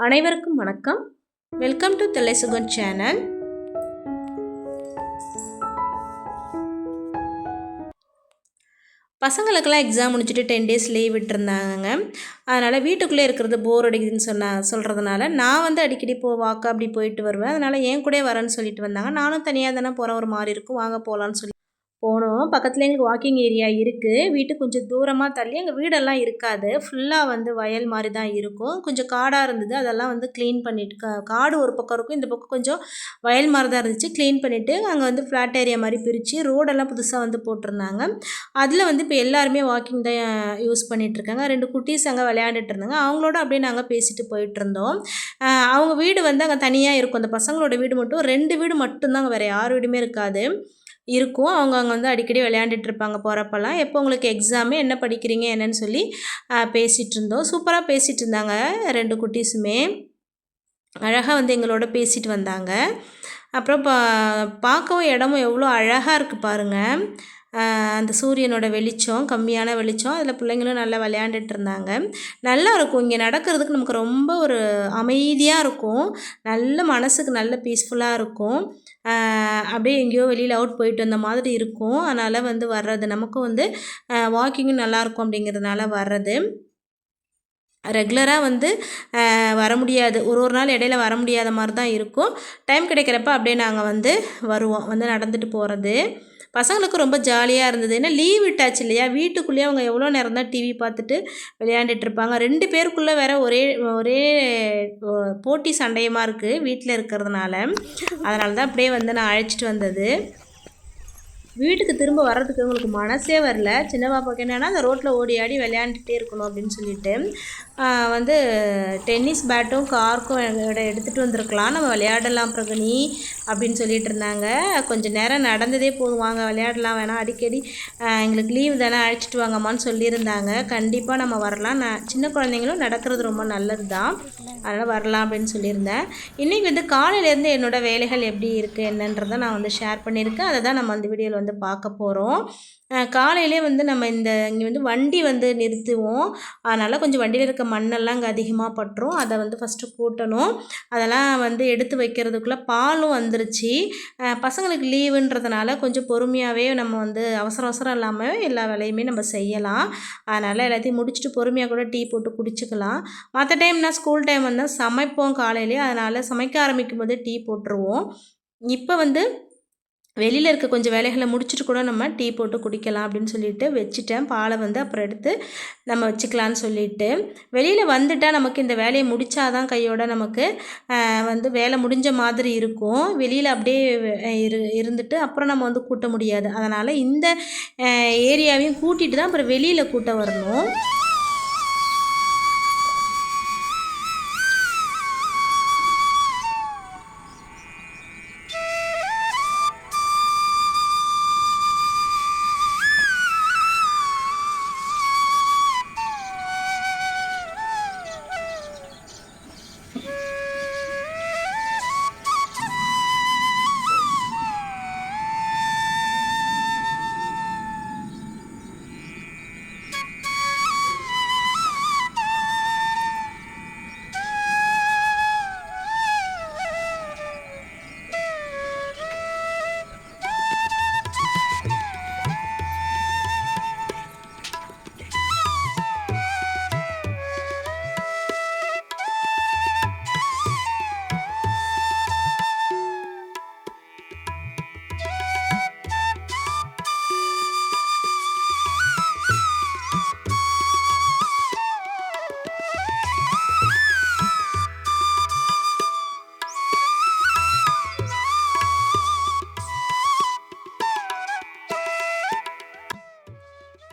அனைவருக்கும் வணக்கம். Welcome to தெல்லைசுகன் சேனல். பசங்களுக்கெல்லாம் எக்ஸாம் முடிச்சுட்டு 10 டேஸ் லீவ் விட்டுருந்தாங்க. அதனால் வீட்டுக்குள்ளே இருக்கிறது போர் அடிக்குதுன்னு சொல்கிறதுனால நான் வந்து அடிக்கடி வாக்க அப்படி போயிட்டு வருவேன். அதனால் என் கூட வரேன்னு சொல்லிட்டு வந்தாங்க. நானும் தனியாக தானே போகிற ஒரு மாதிரி இருக்கும், வாங்க போகலான்னு சொல்லி போனோம். பக்கத்தில் எங்களுக்கு வாக்கிங் ஏரியா இருக்குது. வீட்டுக்கு கொஞ்சம் தூரமாக தள்ளி எங்கள் வீடெல்லாம் இருக்காது. ஃபுல்லாக வந்து வயல் மாதிரி தான் இருக்கும். கொஞ்சம் காடாக இருந்தது. அதெல்லாம் வந்து க்ளீன் பண்ணிவிட்டு காடு ஒரு பக்கம் இருக்கும், இந்த பக்கம் கொஞ்சம் வயல் மாதிரி தான் இருந்துச்சு. க்ளீன் பண்ணிவிட்டு அங்கே வந்து ஃப்ளாட் ஏரியா மாதிரி பிரித்து ரோடெல்லாம் புதுசாக வந்து போட்டிருந்தாங்க. அதில் வந்து இப்போ எல்லாருமே வாக்கிங் தான் யூஸ் பண்ணிகிட்ருக்காங்க. 2 குட்டீஸ் அங்கே விளையாண்டுட்டு இருந்தாங்க. அவங்களோட அப்படியே நாங்கள் பேசிட்டு போயிட்டுருந்தோம். அவங்க வீடு வந்து அங்கே தனியாக இருக்கும். அந்த பசங்களோட வீடு மட்டும் 2 வீடு மட்டும்தாங்க, வேறு யார் வீடுமே இருக்காது இருக்கும். அவங்க அங்கே வந்து அடிக்கடி விளையாண்டுட்டு இருப்பாங்க போகிறப்பெல்லாம். எப்போ உங்களுக்கு எக்ஸாமு, என்ன படிக்கிறீங்க என்னன்னு சொல்லி பேசிகிட்டு இருந்தோம். சூப்பராக பேசிகிட்டு இருந்தாங்க 2 குட்டீஸுமே. அழகாக வந்து எங்களோட பேசிட்டு வந்தாங்க. அப்புறம் பார்க்கவும் இடமும் எவ்வளோ அழகாக இருக்குது பாருங்கள். அந்த சூரியனோட வெளிச்சம், கம்மியான வெளிச்சம், அதில் பிள்ளைங்களும் நல்லா விளையாண்டுட்டு இருந்தாங்க. நல்லா இருக்கும் இங்கே நடக்கிறதுக்கு. நமக்கு ரொம்ப ஒரு அமைதியாக இருக்கும். நல்ல மனசுக்கு நல்ல பீஸ்ஃபுல்லாக இருக்கும். அப்படியே எங்கேயோ வெளியில் அவுட் போயிட்டு வந்த மாதிரி இருக்கும். அதனால் வந்து வர்றது நமக்கும் வந்து வாக்கிங்கும் நல்லாயிருக்கும் அப்படிங்கிறதுனால வர்றது. ரெகுலராக வந்து வர முடியாது, ஒரு நாள் இடையில வர முடியாத மாதிரி தான் இருக்கும். டைம் கிடைக்கிறப்ப அப்படியே நாங்கள் வந்து வருவோம், வந்து நடந்துட்டு போகிறது. பசங்களுக்கு ரொம்ப ஜாலியாக இருந்தது. ஏன்னா லீவ் விட்டாச்சு இல்லையா, வீட்டுக்குள்ளேயே அவங்க எவ்வளோ நேரம் தான் டிவி பார்த்துட்டு விளையாண்டுட்ருப்பாங்க. 2 பேருக்குள்ளே வேறு ஒரே ஒரே போட்டி சண்டையமாக இருக்குது வீட்டில் இருக்கிறதுனால. அதனால தான் அப்படியே வந்து நான் அழைச்சிட்டு வந்தது. வீட்டுக்கு திரும்ப வர்றதுக்கு உங்களுக்கு மனசே வரல. சின்ன பாப்பாவுக்கு என்னென்னா அந்த ரோட்டில் ஓடி ஆடி விளையாண்டுட்டே இருக்கணும் அப்படின்னு சொல்லிட்டு வந்து டென்னிஸ் பேட்டும் கார்க்கும் எடுத்துகிட்டு வந்திருக்கலாம், நம்ம விளையாடலாம் பிரகனி அப்படின்னு சொல்லிட்டு இருந்தாங்க. கொஞ்சம் நேரம் நடந்ததே போதும், வாங்க விளையாடலாம், வேணாம் அடிக்கடி எங்களுக்கு லீவு தானே அழைச்சிட்டு வாங்கம்மான்னு சொல்லியிருந்தாங்க. கண்டிப்பாக நம்ம வரலாம். சின்ன குழந்தைங்களும் நடக்கிறது ரொம்ப நல்லது தான், அதனால் வரலாம் அப்படின்னு சொல்லியிருந்தேன். இன்றைக்கி வந்து காலையிலேருந்து என்னோடய வேலைகள் எப்படி இருக்குது என்னன்றதை நான் வந்து ஷேர் பண்ணியிருக்கேன். அதை தான் நம்ம அந்த வீடியோவில் வந்து பார்க்க போகிறோம். காலையிலே வந்து நம்ம இங்கே வந்து வண்டி வந்து நிறுத்துவோம். அதனால் கொஞ்சம் வண்டியில் இருக்க மண்ணெல்லாம் இங்கே அதிகமாக பட்டுரும். அதை வந்து ஃபஸ்ட்டு கூட்டணும். அதெல்லாம் வந்து எடுத்து வைக்கிறதுக்குள்ளே பாலும் வந்துருச்சு. பசங்களுக்கு லீவுன்றதுனால கொஞ்சம் பொறுமையாகவே நம்ம வந்து அவசரம் இல்லாமல் எல்லா வேலையுமே நம்ம செய்யலாம். அதனால் எல்லாத்தையும் முடிச்சுட்டு பொறுமையாக கூட டீ போட்டு குடிச்சிக்கலாம். மற்ற டைம்னா ஸ்கூல் டைம் வந்தால் சமைப்போம் காலையிலே, அதனால் சமைக்க ஆரம்பிக்கும் போது டீ போட்டுருவோம். இப்போ வந்து வெளியில் இருக்க கொஞ்சம் வேலைகளை முடிச்சுட்டு கூட நம்ம டீ போட்டு குடிக்கலாம் அப்படின்னு சொல்லிட்டு வச்சுட்டேன். பாலை வந்து அப்புறம் எடுத்து நம்ம வச்சுக்கலான்னு சொல்லிட்டு வெளியில் வந்துட்டால் நமக்கு இந்த வேலையை முடித்தாதான் கையோட நமக்கு வந்து வேலை முடிஞ்ச மாதிரி இருக்கும். வெளியில் அப்படியே இருந்துட்டு அப்புறம் நம்ம வந்து கூட்ட முடியாது. அதனால் இந்த ஏரியாவையும் கூட்டிகிட்டு தான் அப்புறம் வெளியில் கூட்ட வரணும்.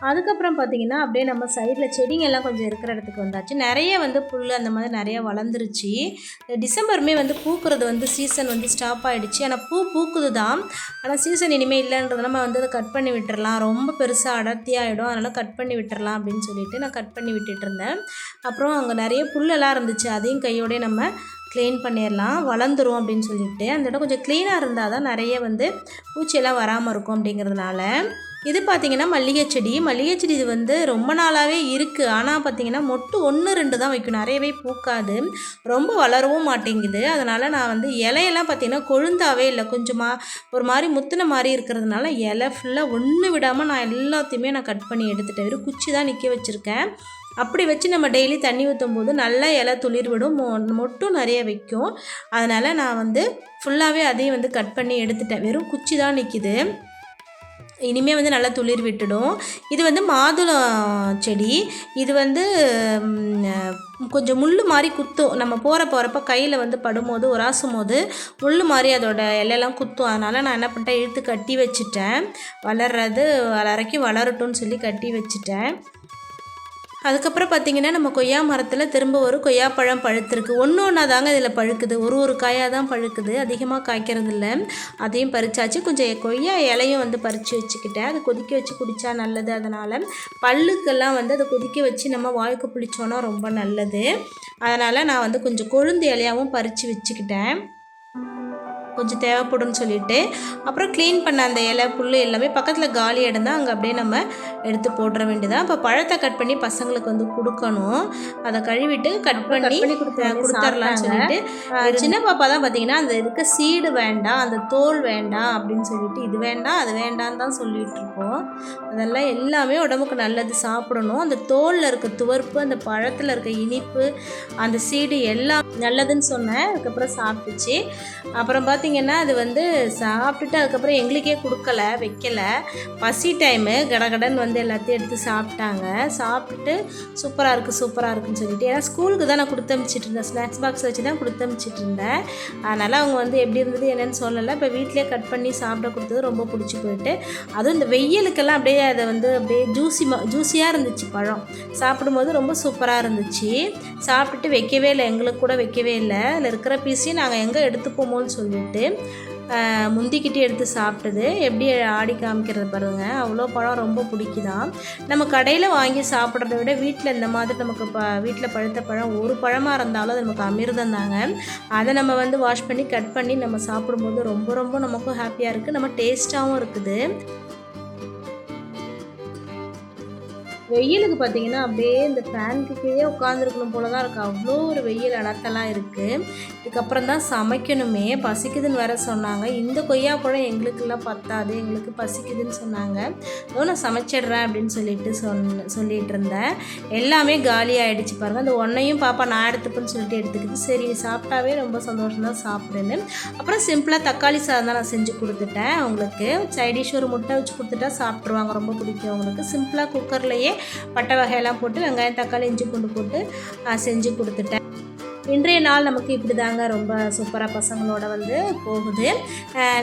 அதுக்கப்புறம் பார்த்திங்கன்னா அப்படியே நம்ம சைடில் செடிங்கெல்லாம் கொஞ்சம் இருக்கிற இடத்துக்கு வந்தாச்சு. நிறைய வந்து புல் அந்த மாதிரி நிறையா வளர்ந்துருச்சு. டிசம்பருமே வந்து பூக்கிறது வந்து சீசன் வந்து ஸ்டாப் ஆகிடுச்சு. ஆனால் பூக்குது தான், ஆனால் சீசன் இனிமேல் இல்லைன்றது நம்ம வந்து அதை கட் பண்ணி விட்டுறலாம், ரொம்ப பெருசாக அடர்த்தியாகிடும், அதனால் கட் பண்ணி விட்டுறலாம் அப்படின்னு சொல்லிட்டு நான் கட் பண்ணி விட்டுட்டு இருந்தேன். அப்புறம் அங்கே நிறைய புல்லெல்லாம் இருந்துச்சு, அதையும் கையோடய நம்ம க்ளீன் பண்ணிடலாம், வளர்ந்துரும் அப்படின்னு சொல்லிட்டு. அந்த இடம் கொஞ்சம் க்ளீனாக இருந்தால் தான் நிறைய வந்து பூச்சியெல்லாம் வராமல் இருக்கும் அப்படிங்கிறதுனால இது பார்த்திங்கன்னா மல்லிகை செடி. இது வந்து ரொம்ப நாளாகவே இருக்குது. ஆனால் பார்த்திங்கன்னா மொட்டு 1 2 தான் வைக்கும், நிறையவே பூக்காது, ரொம்ப வளரவும் மாட்டேங்குது. அதனால் நான் வந்து இலையெல்லாம் பார்த்திங்கன்னா கொழுந்தாவே இல்லை, கொஞ்சமாக ஒரு மாதிரி முத்தின மாதிரி இருக்கிறதுனால இலை ஃபுல்லாக ஒன்று விடாமல் நான் எல்லாத்தையுமே கட் பண்ணி எடுத்துட்டேன். வெறும் குச்சி தான் நிற்க வச்சுருக்கேன். அப்படி வச்சு நம்ம டெய்லி தண்ணி ஊற்றும் போது நல்லா இலை துளிர் விடும், மொட்டும் நிறைய வைக்கும். அதனால் நான் வந்து ஃபுல்லாகவே அதையும் வந்து கட் பண்ணி எடுத்துட்டேன். வெறும் குச்சி தான் நிற்கிது, இனிமேல் வந்து நல்லா துளிர் விட்டுடும். இது வந்து மாதுளம் செடி. இது வந்து கொஞ்சம் முள் மாதிரி குத்தும், நம்ம போகிறப்ப கையில் வந்து படும்போது உராசும் போது முள் மாதிரி அதோட இலையெல்லாம் குத்தும். அதனால் நான் என்ன பண்ணிட்டேன், இழுத்து கட்டி வச்சுட்டேன். வளரைக்கும் வளரட்டும்னு சொல்லி கட்டி வச்சுட்டேன். அதுக்கப்புறம் பார்த்திங்கன்னா நம்ம கொய்யா மரத்தில் திரும்ப ஒரு கொய்யாப்பழம் பழுத்திருக்கு. ஒன்றா தாங்க இதில் பழுக்குது, ஒரு காயாக தான் பழுக்குது, அதிகமாக காய்க்கிறது இல்லை. அதையும் பறிச்சாச்சு. கொஞ்சம் கொய்யா இலையும் வந்து பறித்து வச்சுக்கிட்டேன். அது கொதிக்க வச்சு குடித்தா நல்லது. அதனால் பல்லுக்கெல்லாம் வந்து அதை கொதிக்க வச்சு நம்ம வாய்க்கு பிடிச்சோன்னா ரொம்ப நல்லது. அதனால் நான் வந்து கொஞ்சம் கொழுந்து இலையாகவும் பறித்து வச்சுக்கிட்டேன், கொஞ்சம் தேவைப்படும்னு சொல்லிவிட்டு. அப்புறம் க்ளீன் பண்ண அந்த இலை புல் எல்லாமே பக்கத்தில் காலி இடம் தான், அங்கே அப்படியே நம்ம எடுத்து போடுற வேண்டியதான். இப்போ பழத்தை கட் பண்ணி பசங்களுக்கு வந்து கொடுக்கணும். அதை கழுவிட்டு கட் பண்ணி கொடுத்துர்லான்னு சொல்லிட்டு, சின்ன பாப்பா தான் பார்த்திங்கன்னா அந்த இருக்க சீடு வேண்டாம், அந்த தோல் வேண்டாம் அப்படின்னு சொல்லிட்டு, இது வேண்டாம் அது வேண்டான்னு தான் சொல்லிகிட்டு இருக்கோம். அதெல்லாம் எல்லாமே உடம்புக்கு நல்லது, சாப்பிடணும். அந்த தோலில் இருக்க துவர்ப்பு, அந்த பழத்தில் இருக்க இனிப்பு, அந்த சீடு எல்லாம் நல்லதுன்னு சொன்னேன். அதுக்கப்புறம் சாப்பிட்டுச்சு. அப்புறம் பார்த்திங்கன்னா அது வந்து சாப்பிட்டுட்டு அதுக்கப்புறம் எங்களுக்கே கொடுக்கல, வைக்கலை. பசி டைமு கடகடன்னு வந்து எல்லாத்தையும் எடுத்து சாப்பிட்டாங்க. சாப்பிட்டுட்டு சூப்பராக இருக்குன்னு சொல்லிட்டு, ஏன்னா ஸ்கூலுக்கு தான் நான் கொடுத்து அனுப்பிச்சிட்டு இருந்தேன், ஸ்நாக்ஸ் பாக்ஸ் வச்சு தான் கொடுத்து அனுப்பிச்சிட்டு இருந்தேன். அதனால் அவங்க வந்து எப்படி இருந்தது என்னென்னு சொல்லலை. இப்போ வீட்டிலே கட் பண்ணி சாப்பிட கொடுத்தது ரொம்ப பிடிச்சி போயிட்டு. அதுவும் இந்த வெயிலுக்கெல்லாம் அப்படியே அதை வந்து அப்படியே ஜூஸியாக இருந்துச்சு பழம். சாப்பிடும்போது ரொம்ப சூப்பராக இருந்துச்சு. சாப்பிட்டுட்டு வைக்கவே இல்லை, எங்களுக்கு கூட வைக்கவே இல்லை. அதில் இருக்கிற பீஸையும் நாங்கள் எங்கே எடுத்துப்போமோன்னு சொல்லிட்டு முந்திக்கிட்டே எடுத்து சாப்பிட்டது. எப்படி ஆடி காமிக்கிறது பாருங்கள், அவ்வளோ பழம் ரொம்ப பிடிக்குதான். நம்ம கடையில் வாங்கி சாப்பிட்றத விட வீட்டில் இந்த மாதிரி நமக்கு வீட்டில் பழுத்த பழம் ஒரு பழமாக இருந்தாலும் அது நமக்கு அமிர்தம் தாங்க. அதை நம்ம வந்து வாஷ் பண்ணி கட் பண்ணி நம்ம சாப்பிடும்போது ரொம்ப ரொம்ப நமக்கும் ஹாப்பியாக இருக்குது, நம்ம டேஸ்ட்டாகவும் இருக்குது. வெயிலுக்கு பார்த்திங்கன்னா அப்படியே இந்த ஃபேனுக்கு கீழே உட்காந்துருக்கணும் போல தான் இருக்குது, அவ்வளோ ஒரு வெயில் அனத்தெல்லாம் இருக்குது. இதுக்கப்புறம் தான் சமைக்கணுமே, பசிக்குதுன்னு வேற சொன்னாங்க. இந்த கொய்யாப்பழம் எங்களுக்கெல்லாம் பத்தாது, எங்களுக்கு பசிக்குதுன்னு சொன்னாங்க. நான் சமைச்சிடுறேன் அப்படின்னு சொல்லிட்டு இருந்தேன். எல்லாமே காலி ஆகிடுச்சு பாருங்கள். அந்த ஒன்றையும் பாப்பா நான் எடுத்துப்பேன்னு சொல்லிட்டு எடுத்துக்கிட்டு, சரி சாப்பிட்டாவே ரொம்ப சந்தோஷம் தான் சாப்பிடுன்னு. அப்புறம் சிம்பிளாக தக்காளி சாதம் தான் நான் செஞ்சு கொடுத்துட்டேன். அவங்களுக்கு சைடிஷ் ஒரு முட்டை வச்சு கொடுத்துட்டா சாப்பிட்ருவாங்க, ரொம்ப பிடிக்கும் அவங்களுக்கு. சிம்பிளாக குக்கர்லேயே பட்டை வகையெல்லாம் போட்டு வெங்காயம் தக்காளி இஞ்சி பூண்டு போட்டு செஞ்சு கொடுத்துட்டேன். இன்றைய நாள் நமக்கு இப்படி தாங்க ரொம்ப சூப்பராக பசங்களோட வந்து போகுது.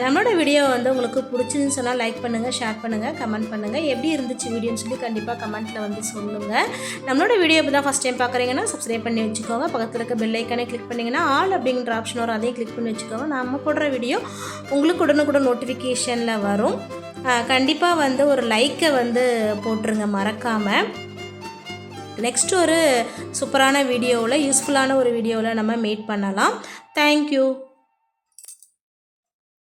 நம்மளோட வீடியோ வந்து உங்களுக்கு பிடிச்சின்னு சொன்னால் லைக் பண்ணுங்கள், ஷேர் பண்ணுங்கள், கமெண்ட் பண்ணுங்கள். எப்படி இருந்துச்சு வீடியோன்னு சொல்லி கண்டிப்பாக கமெண்ட்டில் வந்து சொல்லுங்கள். நம்மளோட வீடியோ இப்போ தான் ஃபஸ்ட் டைம் பார்க்குறீங்கன்னா சப்ஸ்கிரைப் பண்ணி வச்சுக்கோங்க. பக்கத்தில் இருக்க பெல் ஐக்கானே கிளிக் பண்ணிங்கன்னா ஆல் அப்படிங்கிற ஆப்ஷன் வரும், அதையும் கிளிக் பண்ணி வச்சுக்கோங்க. நம்ம போடுற வீடியோ உங்களுக்கு உடனுக்குடன் நோட்டிஃபிகேஷனில் வரும். கண்டிப்பாக வந்து ஒரு லைக்கை வந்து போட்டுருங்க மறக்காமல். நெக்ஸ்ட் ஒரு சூப்பரான வீடியோவில், யூஸ்ஃபுல்லான ஒரு வீடியோவில் நம்ம மீட் பண்ணலாம். தேங்க்யூ.